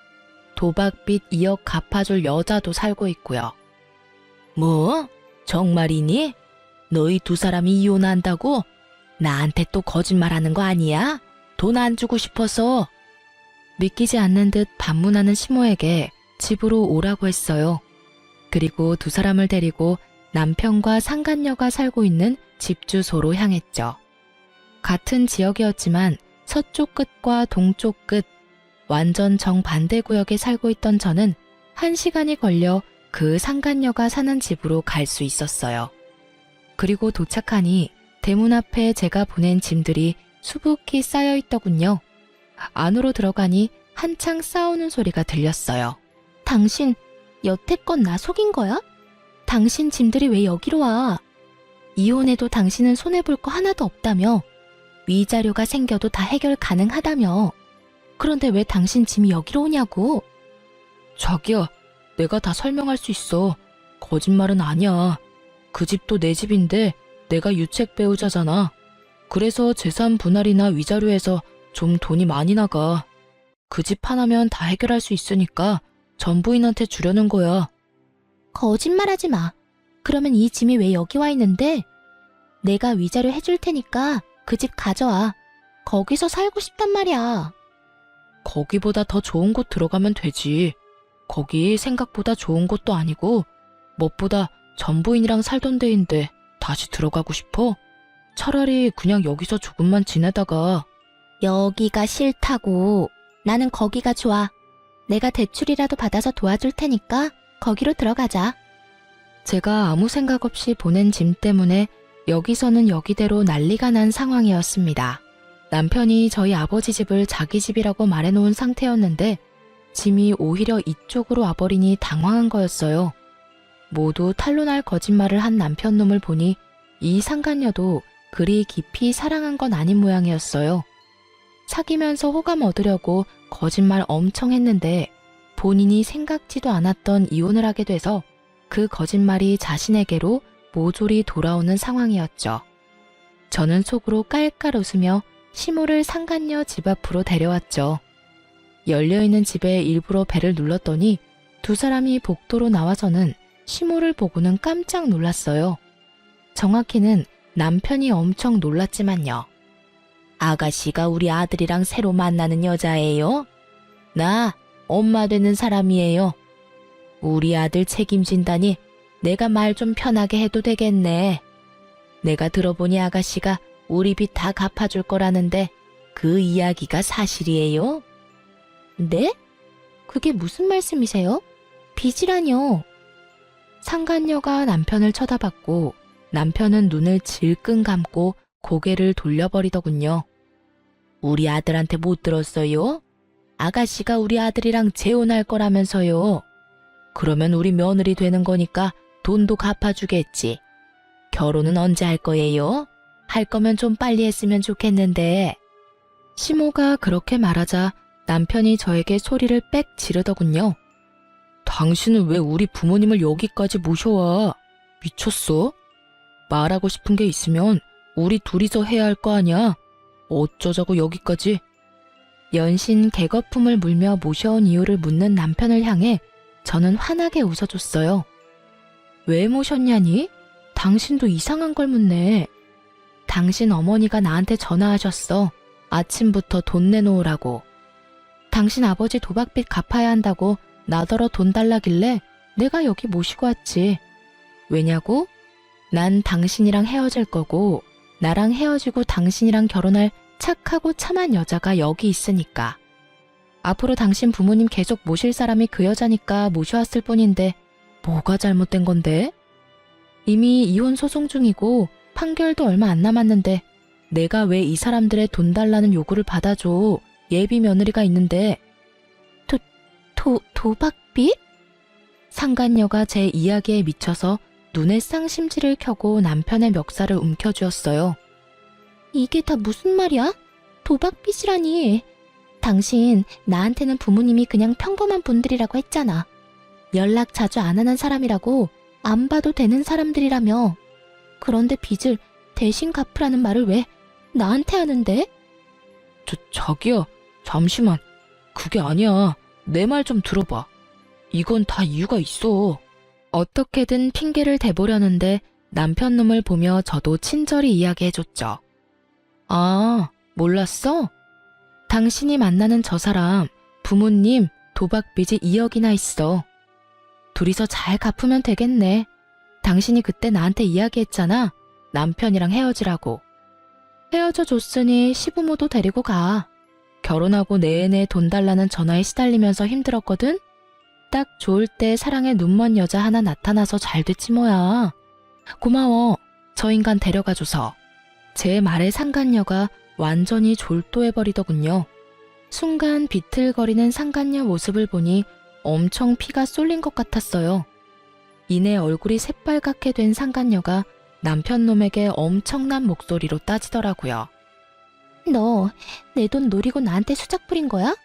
도박빚 2억 갚아줄 여자도 살고 있고요. 뭐? 정말이니? 너희 두 사람이 이혼한다고? 나한테 또 거짓말하는 거 아니야? 돈 안 주고 싶어서. 믿기지 않는 듯 반문하는 시모에게 집으로 오라고 했어요. 그리고 두 사람을 데리고 남편과 상간녀가 살고 있는 집 주소로 향했죠. 같은 지역이었지만 서쪽 끝과 동쪽 끝, 완전 정반대 구역에 살고 있던 저는 1시간이 걸려 그 상간녀가 사는 집으로 갈 수 있었어요. 그리고 도착하니 대문 앞에 제가 보낸 짐들이 수북히 쌓여 있더군요. 안으로 들어가니 한창 싸우는 소리가 들렸어요. 당신 여태껏 나 속인 거야? 당신 짐들이 왜 여기로 와? 이혼해도 당신은 손해볼 거 하나도 없다며. 위자료가 생겨도 다 해결 가능하다며. 그런데 왜 당신 짐이 여기로 오냐고? 자기야, 내가 다 설명할 수 있어. 거짓말은 아니야. 그 집도 내 집인데 내가 유책 배우자잖아. 그래서 재산 분할이나 위자료에서 좀 돈이 많이 나가. 그 집 하나면 다 해결할 수 있으니까 전부인한테 주려는 거야. 거짓말하지 마. 그러면 이 짐이 왜 여기 와 있는데? 내가 위자료 해줄 테니까 그 집 가져와. 거기서 살고 싶단 말이야. 거기보다 더 좋은 곳 들어가면 되지. 거기 생각보다 좋은 곳도 아니고 무엇보다 전부인이랑 살던 데인데 다시 들어가고 싶어? 차라리 그냥 여기서 조금만 지내다가. 여기가 싫다고. 나는 거기가 좋아. 내가 대출이라도 받아서 도와줄 테니까 거기로 들어가자. 제가 아무 생각 없이 보낸 짐 때문에 여기서는 여기대로 난리가 난 상황이었습니다. 남편이 저희 아버지 집을 자기 집이라고 말해놓은 상태였는데 짐이 오히려 이쪽으로 와버리니 당황한 거였어요. 모두 탄로날 거짓말을 한 남편 놈을 보니 이 상간녀도 그리 깊이 사랑한 건 아닌 모양이었어요. 사귀면서 호감 얻으려고 거짓말 엄청 했는데 본인이 생각지도 않았던 이혼을 하게 돼서 그 거짓말이 자신에게로 모조리 돌아오는 상황이었죠. 저는 속으로 깔깔 웃으며 시모를 상간녀 집 앞으로 데려왔죠. 열려있는 집에 일부러 벨을 눌렀더니 두 사람이 복도로 나와서는 시모를 보고는 깜짝 놀랐어요. 정확히는 남편이 엄청 놀랐지만요. 아가씨가 우리 아들이랑 새로 만나는 여자예요? 나 엄마 되는 사람이에요. 우리 아들 책임진다니 내가 말 좀 편하게 해도 되겠네. 내가 들어보니 아가씨가 우리 빚 다 갚아줄 거라는데 그 이야기가 사실이에요? 네? 그게 무슨 말씀이세요? 빚이라뇨. 상간녀가 남편을 쳐다봤고 남편은 눈을 질끈 감고 고개를 돌려버리더군요. 우리 아들한테 못 들었어요? 아가씨가 우리 아들이랑 재혼할 거라면서요. 그러면 우리 며느리 되는 거니까 돈도 갚아주겠지. 결혼은 언제 할 거예요? 할 거면 좀 빨리 했으면 좋겠는데. 시모가 그렇게 말하자 남편이 저에게 소리를 빽 지르더군요. 당신은 왜 우리 부모님을 여기까지 모셔와? 미쳤어? 말하고 싶은 게 있으면 우리 둘이서 해야 할 거 아니야? 어쩌자고 여기까지? 연신 개거품을 물며 모셔온 이유를 묻는 남편을 향해 저는 환하게 웃어줬어요. 왜 모셨냐니? 당신도 이상한 걸 묻네. 당신 어머니가 나한테 전화하셨어. 아침부터 돈 내놓으라고. 당신 아버지 도박빚 갚아야 한다고 나더러 돈 달라길래 내가 여기 모시고 왔지. 왜냐고? 난 당신이랑 헤어질 거고 나랑 헤어지고 당신이랑 결혼할 착하고 참한 여자가 여기 있으니까. 앞으로 당신 부모님 계속 모실 사람이 그 여자니까 모셔왔을 뿐인데 뭐가 잘못된 건데? 이미 이혼 소송 중이고 판결도 얼마 안 남았는데 내가 왜 이 사람들의 돈 달라는 요구를 받아줘. 예비 며느리가 있는데. 도박빚? 상간녀가 제 이야기에 미쳐서 눈에 쌍심지를 켜고 남편의 멱살을 움켜쥐었어요. 이게 다 무슨 말이야? 도박빚이라니. 당신 나한테는 부모님이 그냥 평범한 분들이라고 했잖아. 연락 자주 안 하는 사람이라고, 안 봐도 되는 사람들이라며. 그런데 빚을 대신 갚으라는 말을 왜 나한테 하는데? 자기야, 잠시만. 그게 아니야. 내 말 좀 들어봐. 이건 다 이유가 있어. 어떻게든 핑계를 대보려는데 남편 놈을 보며 저도 친절히 이야기해줬죠. 아, 몰랐어? 당신이 만나는 저 사람, 부모님 도박빚이 2억이나 있어. 둘이서 잘 갚으면 되겠네. 당신이 그때 나한테 이야기했잖아. 남편이랑 헤어지라고. 헤어져 줬으니 시부모도 데리고 가. 결혼하고 내내 돈 달라는 전화에 시달리면서 힘들었거든? 딱 좋을 때 사랑에 눈먼 여자 하나 나타나서 잘 됐지 뭐야. 고마워. 저 인간 데려가줘서. 제 말에 상간녀가 완전히 졸도해버리더군요. 순간 비틀거리는 상간녀 모습을 보니 엄청 피가 쏠린 것 같았어요. 이내 얼굴이 새빨갛게 된 상간녀가 남편 놈에게 엄청난 목소리로 따지더라고요. 너 내 돈 노리고 나한테 수작 부린 거야?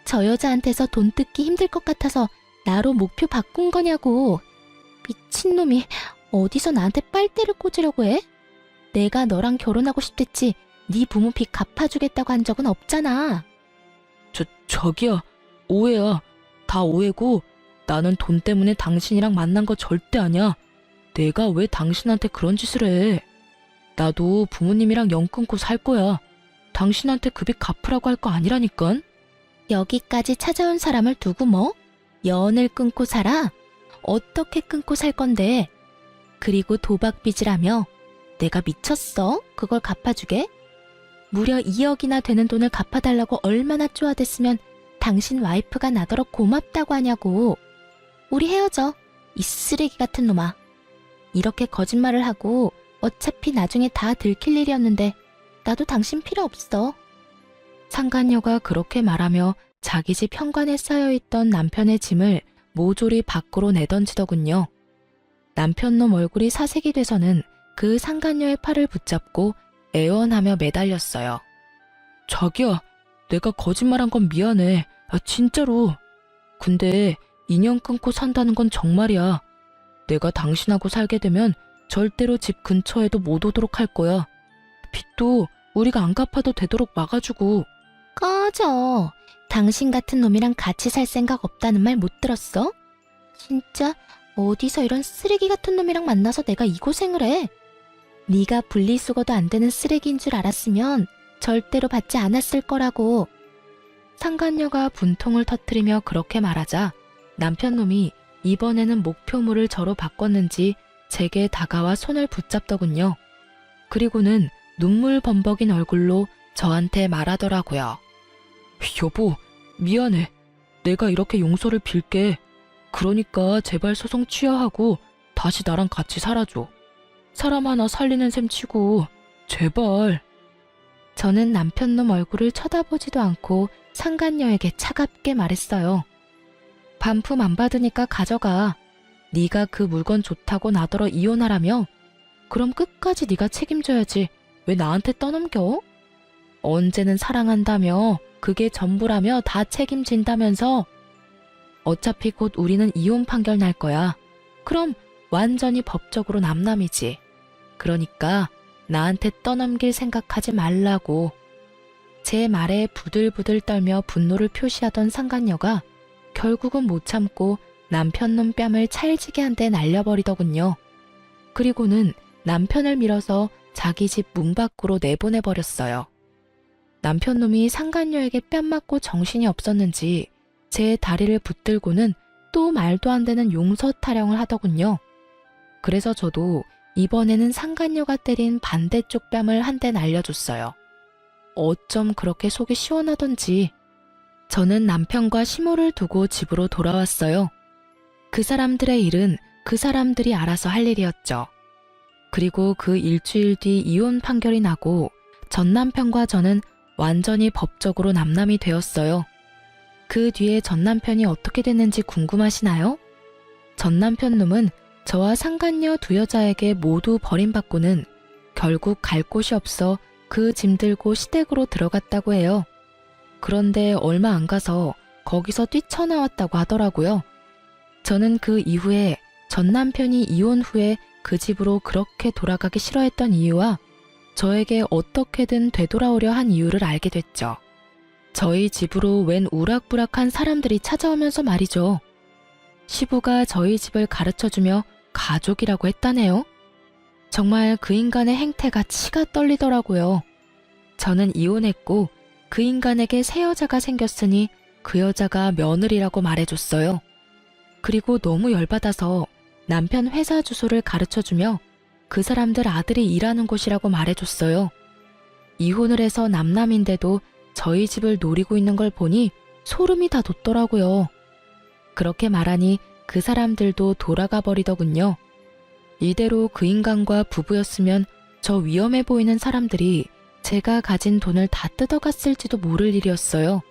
저 여자한테서 돈 뜯기 힘들 것 같아서 나로 목표 바꾼 거냐고. 미친놈이 어디서 나한테 빨대를 꽂으려고 해? 내가 너랑 결혼하고 싶댔지 네 부모 빚 갚아주겠다고 한 적은 없잖아. 저기야, 오해야. 다 오해고 나는 돈 때문에 당신이랑 만난 거 절대 아니야. 내가 왜 당신한테 그런 짓을 해. 나도 부모님이랑 연 끊고 살 거야. 당신한테 그 빚 갚으라고 할 거 아니라니깐. 여기까지 찾아온 사람을 두고 뭐? 연을 끊고 살아? 어떻게 끊고 살 건데? 그리고 도박빚이라며? 내가 미쳤어? 그걸 갚아주게? 무려 2억이나 되는 돈을 갚아달라고 얼마나 쪼아댔으면 당신 와이프가 나더러 고맙다고 하냐고. 우리 헤어져. 이 쓰레기 같은 놈아. 이렇게 거짓말을 하고 어차피 나중에 다 들킬 일이었는데 나도 당신 필요 없어. 상간녀가 그렇게 말하며 자기 집 현관에 쌓여있던 남편의 짐을 모조리 밖으로 내던지더군요. 남편 놈 얼굴이 사색이 돼서는 그 상간녀의 팔을 붙잡고 애원하며 매달렸어요. 자기야, 내가 거짓말한 건 미안해. 진짜로. 근데 인연 끊고 산다는 건 정말이야. 내가 당신하고 살게 되면 절대로 집 근처에도 못 오도록 할 거야. 빚도 우리가 안 갚아도 되도록 막아주고. 꺼져. 당신 같은 놈이랑 같이 살 생각 없다는 말 못 들었어? 진짜 어디서 이런 쓰레기 같은 놈이랑 만나서 내가 이 고생을 해. 네가 분리수거도 안 되는 쓰레기인 줄 알았으면 절대로 받지 않았을 거라고. 상간녀가 분통을 터뜨리며 그렇게 말하자 남편 놈이 이번에는 목표물을 저로 바꿨는지 제게 다가와 손을 붙잡더군요. 그리고는 눈물 범벅인 얼굴로 저한테 말하더라고요. 여보, 미안해. 내가 이렇게 용서를 빌게. 그러니까 제발 소송 취하하고 다시 나랑 같이 살아줘. 사람 하나 살리는 셈 치고 제발. 저는 남편놈 얼굴을 쳐다보지도 않고 상간녀에게 차갑게 말했어요. 반품 안 받으니까 가져가. 네가 그 물건 좋다고 나더러 이혼하라며? 그럼 끝까지 네가 책임져야지. 왜 나한테 떠넘겨? 언제는 사랑한다며, 그게 전부라며 다 책임진다면서. 어차피 곧 우리는 이혼 판결 날 거야. 그럼 완전히 법적으로 남남이지. 그러니까 나한테 떠넘길 생각하지 말라고. 제 말에 부들부들 떨며 분노를 표시하던 상간녀가 결국은 못 참고 남편놈 뺨을 찰지게 한 대 날려버리더군요. 그리고는 남편을 밀어서 자기 집 문 밖으로 내보내버렸어요. 남편놈이 상간녀에게 뺨 맞고 정신이 없었는지 제 다리를 붙들고는 또 말도 안 되는 용서 타령을 하더군요. 그래서 저도 이번에는 상간녀가 때린 반대쪽 뺨을 한 대 날려줬어요. 어쩜 그렇게 속이 시원하던지. 저는 남편과 시모를 두고 집으로 돌아왔어요. 그 사람들의 일은 그 사람들이 알아서 할 일이었죠. 그리고 그 일주일 뒤 이혼 판결이 나고 전 남편과 저는 완전히 법적으로 남남이 되었어요. 그 뒤에 전 남편이 어떻게 됐는지 궁금하시나요? 전 남편 놈은 저와 상간녀 두 여자에게 모두 버림받고는 결국 갈 곳이 없어 그 짐 들고 시댁으로 들어갔다고 해요. 그런데 얼마 안 가서 거기서 뛰쳐나왔다고 하더라고요. 저는 그 이후에 전 남편이 이혼 후에 그 집으로 그렇게 돌아가기 싫어했던 이유와 저에게 어떻게든 되돌아오려 한 이유를 알게 됐죠. 저희 집으로 웬 우락부락한 사람들이 찾아오면서 말이죠. 시부가 저희 집을 가르쳐주며 가족이라고 했다네요. 정말 그 인간의 행태가 치가 떨리더라고요. 저는 이혼했고 그 인간에게 새 여자가 생겼으니 그 여자가 며느리라고 말해줬어요. 그리고 너무 열받아서 남편 회사 주소를 가르쳐주며 그 사람들 아들이 일하는 곳이라고 말해줬어요. 이혼을 해서 남남인데도 저희 집을 노리고 있는 걸 보니 소름이 다 돋더라고요. 그렇게 말하니 그 사람들도 돌아가 버리더군요. 이대로 그 인간과 부부였으면 저 위험해 보이는 사람들이 제가 가진 돈을 다 뜯어갔을지도 모를 일이었어요.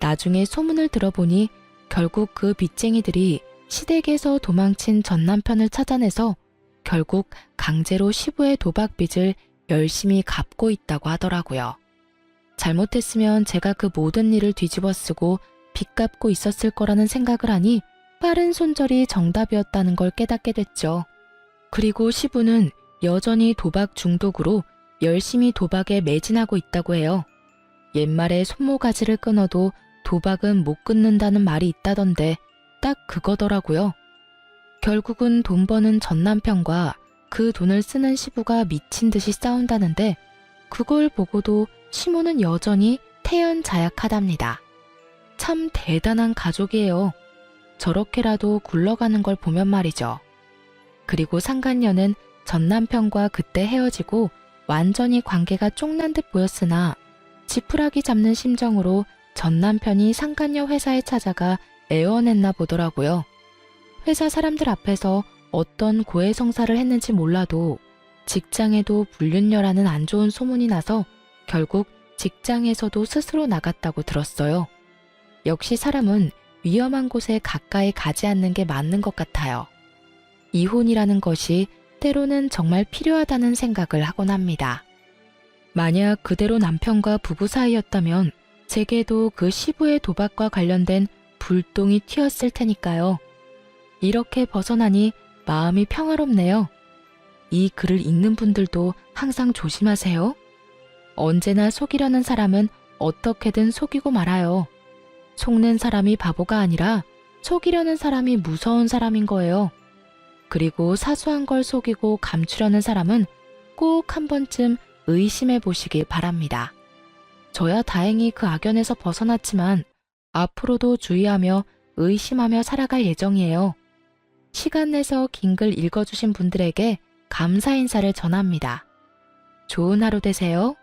나중에 소문을 들어보니 결국 그 빚쟁이들이 시댁에서 도망친 전 남편을 찾아내서 결국 강제로 시부의 도박빚을 열심히 갚고 있다고 하더라고요. 잘못했으면 제가 그 모든 일을 뒤집어 쓰고 빚 갚고 있었을 거라는 생각을 하니 빠른 손절이 정답이었다는 걸 깨닫게 됐죠. 그리고 시부는 여전히 도박 중독으로 열심히 도박에 매진하고 있다고 해요. 옛말에 손모가지를 끊어도 도박은 못 끊는다는 말이 있다던데 딱 그거더라고요. 결국은 돈 버는 전 남편과 그 돈을 쓰는 시부가 미친 듯이 싸운다는데 그걸 보고도 시모는 여전히 태연자약하답니다. 참 대단한 가족이에요. 저렇게라도 굴러가는 걸 보면 말이죠. 그리고 상간녀는 전 남편과 그때 헤어지고 완전히 관계가 쫑난 듯 보였으나 지푸라기 잡는 심정으로 전 남편이 상간녀 회사에 찾아가 애원했나 보더라고요. 회사 사람들 앞에서 어떤 고해성사를 했는지 몰라도 직장에도 불륜녀라는 안 좋은 소문이 나서 결국 직장에서도 스스로 나갔다고 들었어요. 역시 사람은 위험한 곳에 가까이 가지 않는 게 맞는 것 같아요. 이혼이라는 것이 때로는 정말 필요하다는 생각을 하곤 합니다. 만약 그대로 남편과 부부 사이였다면 제게도 그 시부의 도박과 관련된 불똥이 튀었을 테니까요. 이렇게 벗어나니 마음이 평화롭네요. 이 글을 읽는 분들도 항상 조심하세요. 언제나 속이려는 사람은 어떻게든 속이고 말아요. 속는 사람이 바보가 아니라 속이려는 사람이 무서운 사람인 거예요. 그리고 사소한 걸 속이고 감추려는 사람은 꼭 한 번쯤 의심해 보시길 바랍니다. 저야 다행히 그 악연에서 벗어났지만 앞으로도 주의하며 의심하며 살아갈 예정이에요. 시간 내서 긴 글 읽어주신 분들에게 감사 인사를 전합니다. 좋은 하루 되세요.